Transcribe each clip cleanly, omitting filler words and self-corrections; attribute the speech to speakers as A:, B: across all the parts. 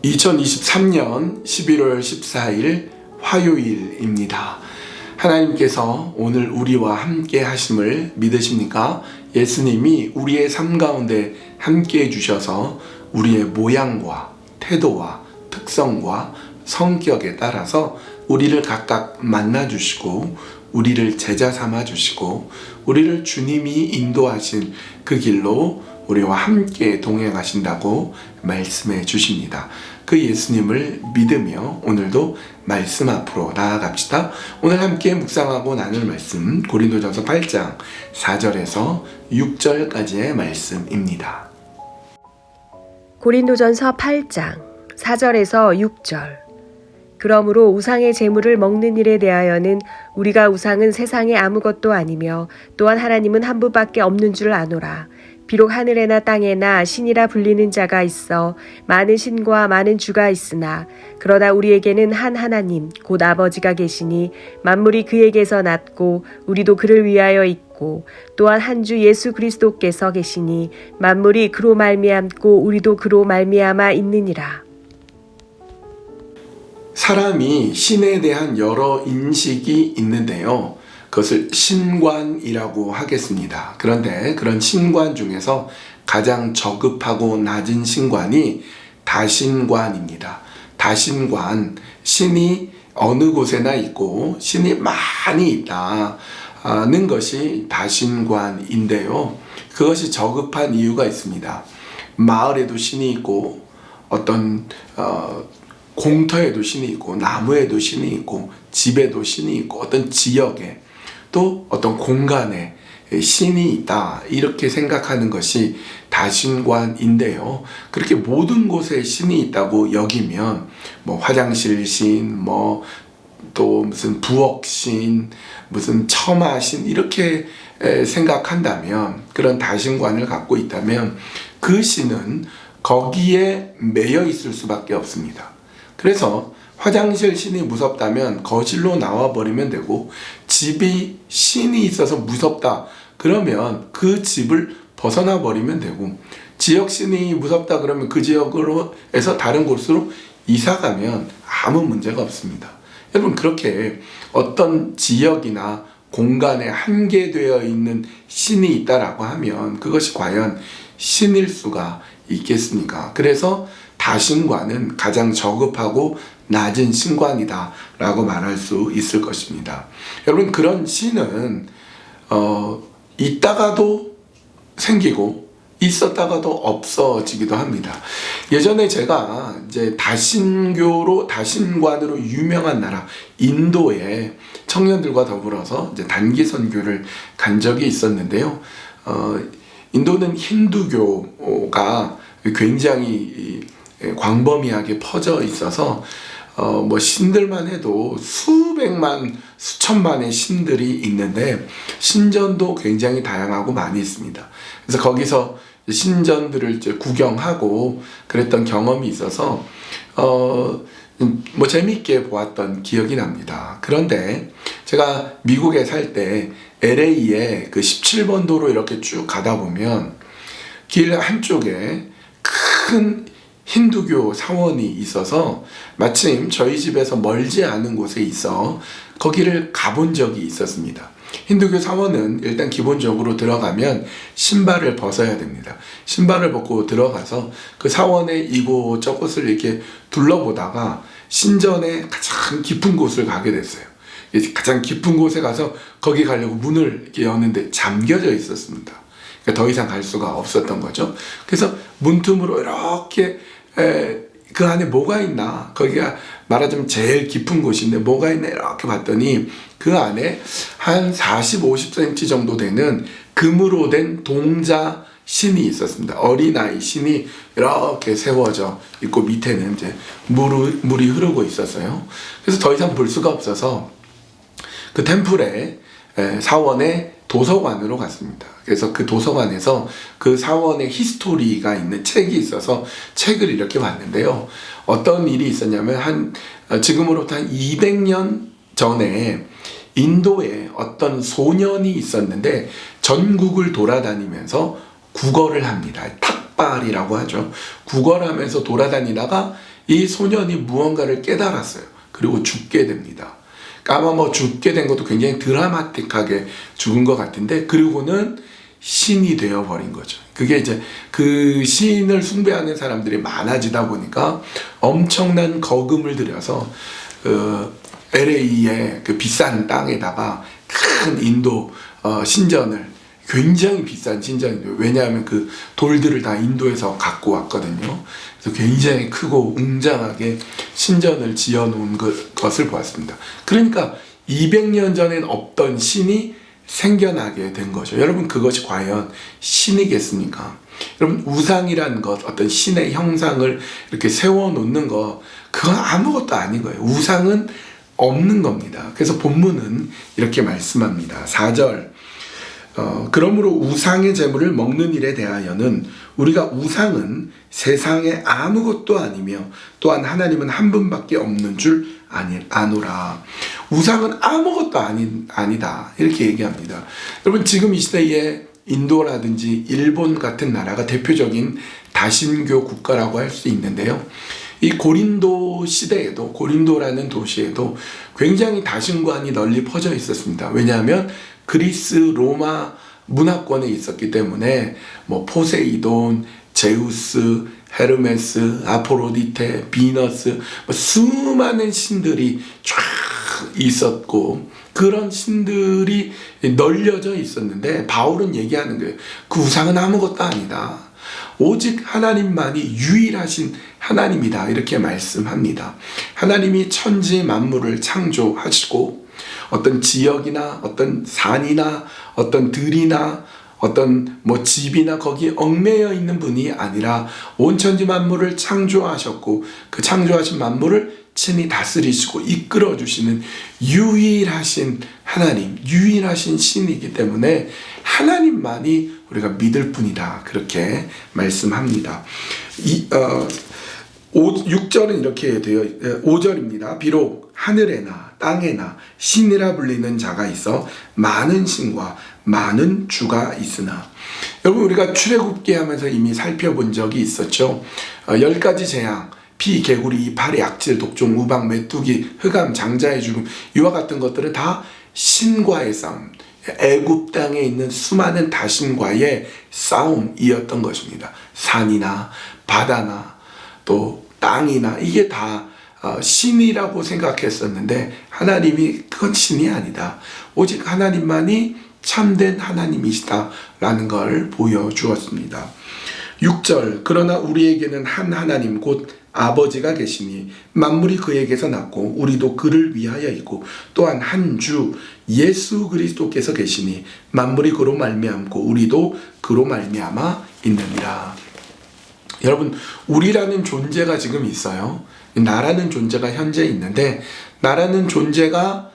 A: 2023년 11월 14일 화요일입니다. 하나님께서 오늘 우리와 함께 하심을 믿으십니까? 예수님이 우리의 삶 가운데 함께 해주셔서 우리의 모양과 태도와 특성과 성격에 따라서 우리를 각각 만나주시고 우리를 제자 삼아주시고 우리를 주님이 인도하신 그 길로 우리와 함께 동행하신다고 말씀해 주십니다. 그 예수님을 믿으며 오늘도 말씀 앞으로 나아갑시다. 오늘 함께 묵상하고 나눌 말씀 고린도전서 8장 4절에서 6절까지의 말씀입니다.
B: 고린도전서 8장 4절에서 6절. 그러므로 우상의 제물을 먹는 일에 대하여는 우리가 우상은 세상에 아무것도 아니며 또한 하나님은 한 분밖에 없는 줄 아노라. 비록 하늘에나 땅에나 신이라 불리는 자가 있어 많은 신과 많은 주가 있으나 그러나 우리에게는 한 하나님 곧 아버지가 계시니 만물이 그에게서 났고 우리도 그를 위하여 있고 또한 한 주 예수 그리스도께서 계시니 만물이 그로 말미암고 우리도 그로 말미암아 있느니라.
A: 사람이 신에 대한 여러 인식이 있는데요. 그것을 신관이라고 하겠습니다. 그런데 그런 신관 중에서 가장 저급하고 낮은 신관이 다신관입니다. 다신관, 신이 어느 곳에나 있고 신이 많이 있다는 것이 다신관인데요. 그것이 저급한 이유가 있습니다. 마을에도 신이 있고 어떤 공터에도 신이 있고 나무에도 신이 있고 집에도 신이 있고 어떤 지역에 또 어떤 공간에 신이 있다 이렇게 생각하는 것이 다신관인데요. 그렇게 모든 곳에 신이 있다고 여기면 뭐 화장실 신, 뭐 또 무슨 부엌신, 무슨 처마신 이렇게 생각한다면 그런 다신관을 갖고 있다면 그 신은 거기에 매여 있을 수밖에 없습니다. 그래서 화장실 신이 무섭다면 거실로 나와버리면 되고 집이 신이 있어서 무섭다 그러면 그 집을 벗어나 버리면 되고 지역 신이 무섭다 그러면 그 지역으로 해서 다른 곳으로 이사가면 아무 문제가 없습니다. 여러분 그렇게 어떤 지역이나 공간에 한계되어 있는 신이 있다라고 하면 그것이 과연 신일 수가 있겠습니까? 그래서 다신관은 가장 저급하고 낮은 신관이다 라고 말할 수 있을 것입니다. 여러분 그런 신은 있다가도 생기고 있었다가도 없어지기도 합니다. 예전에 제가 이제 다신관으로 유명한 나라 인도에 청년들과 더불어서 이제 단기 선교를 간 적이 있었는데요. 인도는 힌두교가 굉장히 광범위하게 퍼져 있어서 뭐 신들만 해도 수백만, 수천만의 신들이 있는데 신전도 굉장히 다양하고 많이 있습니다. 그래서 거기서 신전들을 이제 구경하고 그랬던 경험이 있어서 뭐 재미있게 보았던 기억이 납니다. 그런데 제가 미국에 살 때 LA에 그 17번 도로 이렇게 쭉 가다 보면 길 한쪽에 큰 힌두교 사원이 있어서 마침 저희 집에서 멀지 않은 곳에 있어 거기를 가본 적이 있었습니다. 힌두교 사원은 일단 기본적으로 들어가면 신발을 벗어야 됩니다. 신발을 벗고 들어가서 그 사원의 이곳저곳을 이렇게 둘러보다가 신전의 가장 깊은 곳을 가게 됐어요. 가장 깊은 곳에 가서 거기 가려고 문을 이렇게 여는데 잠겨져 있었습니다. 그러니까 더 이상 갈 수가 없었던 거죠. 그래서 문틈으로 이렇게 그 안에 뭐가 있나, 거기가 말하자면 제일 깊은 곳인데 뭐가 있나 이렇게 봤더니 그 안에 한 40, 50cm 정도 되는 금으로 된 동자 신이 있었습니다. 어린아이 신이 이렇게 세워져 있고 밑에는 이제 물이 흐르고 있었어요. 그래서 더 이상 볼 수가 없어서 그 템플의 사원의 도서관으로 갔습니다. 그래서 그 도서관에서 그 사원의 히스토리가 있는 책이 있어서 책을 이렇게 봤는데요. 어떤 일이 있었냐면 지금으로부터 한 200년 전에 인도에 어떤 소년이 있었는데 전국을 돌아다니면서 국어를 합니다. 탁발이라고 하죠. 국어를 하면서 돌아다니다가 이 소년이 무언가를 깨달았어요. 그리고 죽게 됩니다. 아마 뭐 죽게 된 것도 굉장히 드라마틱하게 죽은 것 같은데, 그리고는 신이 되어버린 거죠. 그게 이제 그 신을 숭배하는 사람들이 많아지다 보니까 엄청난 거금을 들여서 LA의 그 비싼 땅에다가 큰 인도 신전을, 굉장히 비싼 신전이에요. 왜냐하면 그 돌들을 다 인도에서 갖고 왔거든요. 그래서 굉장히 크고 웅장하게 신전을 지어놓은 것을 보았습니다. 그러니까 200년 전엔 없던 신이 생겨나게 된 거죠. 여러분, 그것이 과연 신이겠습니까? 여러분, 우상이라는 것, 어떤 신의 형상을 이렇게 세워놓는 것, 그건 아무것도 아닌 거예요. 우상은 없는 겁니다. 그래서 본문은 이렇게 말씀합니다. 4절, 그러므로 우상의 제물을 먹는 일에 대하여는 우리가 우상은 세상에 아무것도 아니며 또한 하나님은 한 분밖에 없는 줄 아노라. 우상은 아무것도 아니다, 이렇게 얘기합니다. 여러분, 지금 이 시대에 인도라든지 일본 같은 나라가 대표적인 다신교 국가라고 할 수 있는데요. 이 고린도 시대에도, 고린도라는 도시에도 굉장히 다신관이 널리 퍼져 있었습니다. 왜냐하면 그리스 로마 문화권에 있었기 때문에 뭐 포세이돈, 제우스, 헤르메스, 아포로디테, 비너스, 뭐 수많은 신들이 쫙 있었고, 그런 신들이 널려져 있었는데 바울은 얘기하는 거예요. 그 우상은 아무것도 아니다. 오직 하나님만이 유일하신 하나님이다, 이렇게 말씀합니다. 하나님이 천지 만물을 창조하시고 어떤 지역이나 어떤 산이나 어떤 들이나 어떤 뭐 집이나 거기에 얽매여 있는 분이 아니라 온 천지 만물을 창조하셨고 그 창조하신 만물을 친히 다스리시고 이끌어 주시는 유일하신 하나님, 유일하신 신이기 때문에 하나님만이 우리가 믿을 뿐이다, 그렇게 말씀합니다. 6절은 이렇게 되어 5절입니다. 비록 하늘에나 땅에나 신이라 불리는 자가 있어 많은 신과 많은 주가 있으나, 여러분, 우리가 출애굽기 하면서 이미 살펴본 적이 있었죠. 10가지 재앙, 피, 개구리, 발의 악질, 독종, 우박, 메뚜기, 흑암, 장자의 죽음, 이와 같은 것들은 다 신과의 싸움, 애굽 땅에 있는 수많은 다신과의 싸움이었던 것입니다. 산이나 바다나 또 땅이나 이게 다 신이라고 생각했었는데 하나님이 그건 신이 아니다. 오직 하나님만이 참된 하나님이시다라는 걸 보여주었습니다. 6절, 그러나 우리에게는 한 하나님 곧 아버지가 계시니 만물이 그에게서 났고 우리도 그를 위하여 있고 또한 한 주 예수 그리스도께서 계시니 만물이 그로 말미암고 우리도 그로 말미암아 있느니라. 여러분, 우리라는 존재가 지금 있어요. 나라는 존재가 현재 있는데, 나라는 존재가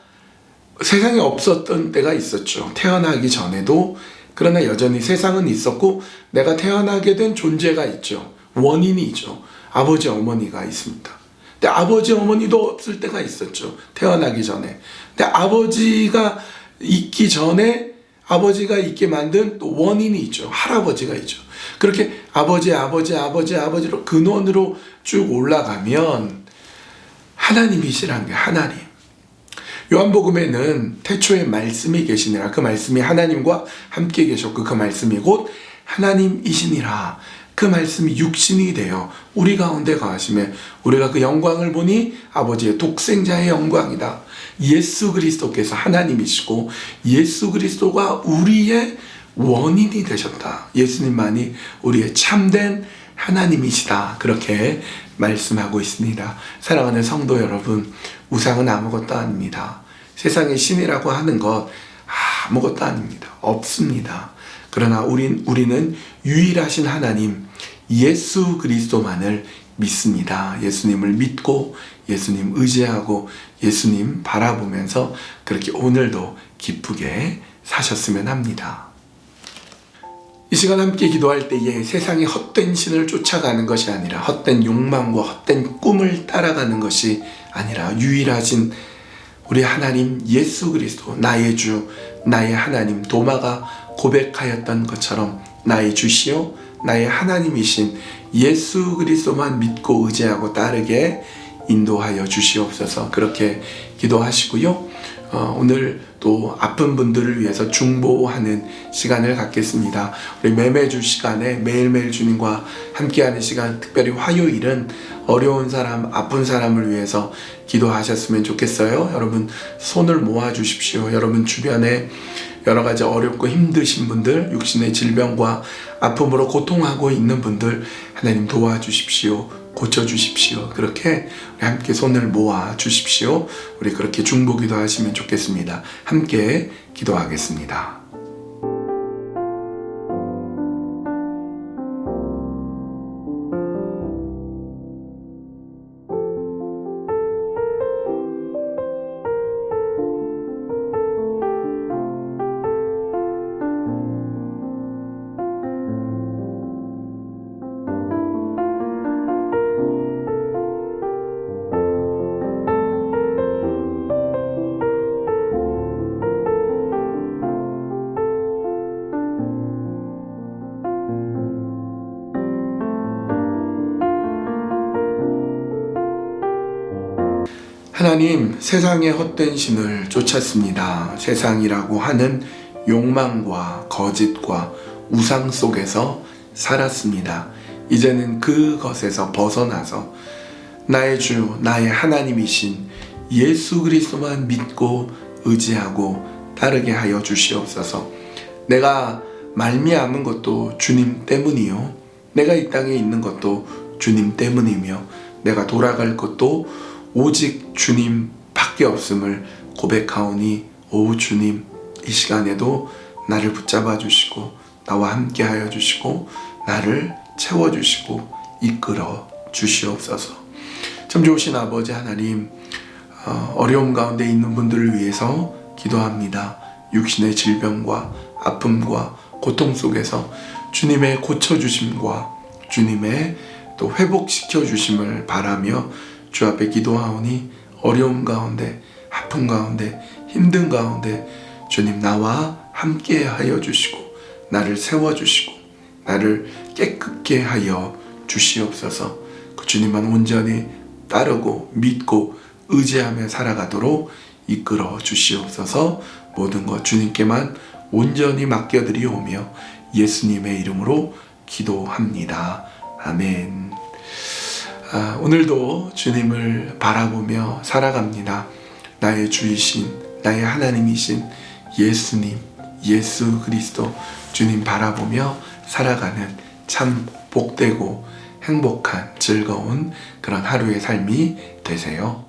A: 세상에 없었던 때가 있었죠. 태어나기 전에도. 그러나 여전히 세상은 있었고 내가 태어나게 된 존재가 있죠. 원인이 있죠. 아버지, 어머니가 있습니다. 근데 아버지, 어머니도 없을 때가 있었죠. 태어나기 전에. 근데 아버지가 있기 전에 아버지가 있게 만든 또 원인이 있죠. 할아버지가 있죠. 그렇게 아버지로 근원으로 쭉 올라가면 하나님이시라는 게 하나님. 요한복음에는 태초에 말씀이 계시니라. 그 말씀이 하나님과 함께 계셨고 그 말씀이 곧 하나님이시니라. 그 말씀이 육신이 되어 우리 가운데 거하시매 우리가 그 영광을 보니 아버지의 독생자의 영광이다. 예수 그리스도께서 하나님이시고 예수 그리스도가 우리의 원인이 되셨다. 예수님만이 우리의 참된 하나님이시다. 그렇게 말씀하고 있습니다. 사랑하는 성도 여러분, 우상은 아무것도 아닙니다. 세상의 신이라고 하는 것 아무것도 아닙니다. 없습니다. 그러나 우리는 유일하신 하나님 예수 그리스도만을 믿습니다. 예수님을 믿고 예수님 의지하고 예수님 바라보면서 그렇게 오늘도 기쁘게 사셨으면 합니다. 이 시간 함께 기도할 때에 세상의 헛된 신을 쫓아가는 것이 아니라 헛된 욕망과 헛된 꿈을 따라가는 것이 아니라 유일하신 우리 하나님 예수 그리스도, 나의 주, 나의 하나님, 도마가 고백하였던 것처럼 나의 주시요 나의 하나님이신 예수 그리스도만 믿고 의지하고 따르게 인도하여 주시옵소서. 그렇게 기도하시고요. 오늘 또 아픈 분들을 위해서 중보하는 시간을 갖겠습니다. 우리 매매주 시간에 매일매일 주님과 함께하는 시간, 특별히 화요일은 어려운 사람, 아픈 사람을 위해서 기도하셨으면 좋겠어요. 여러분 손을 모아 주십시오. 여러분 주변에 여러 가지 어렵고 힘드신 분들, 육신의 질병과 아픔으로 고통하고 있는 분들 하나님 도와주십시오. 고쳐주십시오. 그렇게 우리 함께 손을 모아 주십시오. 우리 그렇게 중보기도 하시면 좋겠습니다. 함께 기도하겠습니다. 하나님, 세상의 헛된 신을 쫓았습니다. 세상이라고 하는 욕망과 거짓과 우상 속에서 살았습니다. 이제는 그것에서 벗어나서 나의 주, 나의 하나님이신 예수 그리스도만 믿고 의지하고 따르게 하여 주시옵소서. 내가 말미암은 것도 주님 때문이요, 내가 이 땅에 있는 것도 주님 때문이며, 내가 돌아갈 것도 오직 주님 밖에 없음을 고백하오니, 오 주님, 이 시간에도 나를 붙잡아 주시고 나와 함께 하여 주시고 나를 채워 주시고 이끌어 주시옵소서. 참 좋으신 아버지 하나님, 어려움 가운데 있는 분들을 위해서 기도합니다. 육신의 질병과 아픔과 고통 속에서 주님의 고쳐주심과 주님의 또 회복시켜 주심을 바라며 주 앞에 기도하오니, 어려움 가운데, 아픔 가운데, 힘든 가운데 주님 나와 함께 하여 주시고 나를 세워주시고 나를 깨끗게 하여 주시옵소서. 그 주님만 온전히 따르고 믿고 의지하며 살아가도록 이끌어 주시옵소서. 모든 것 주님께만 온전히 맡겨드리오며 예수님의 이름으로 기도합니다. 아멘. 오늘도 주님을 바라보며 살아갑니다. 나의 주이신, 나의 하나님이신 예수님, 예수 그리스도 주님 바라보며 살아가는 참 복되고 행복한 즐거운 그런 하루의 삶이 되세요.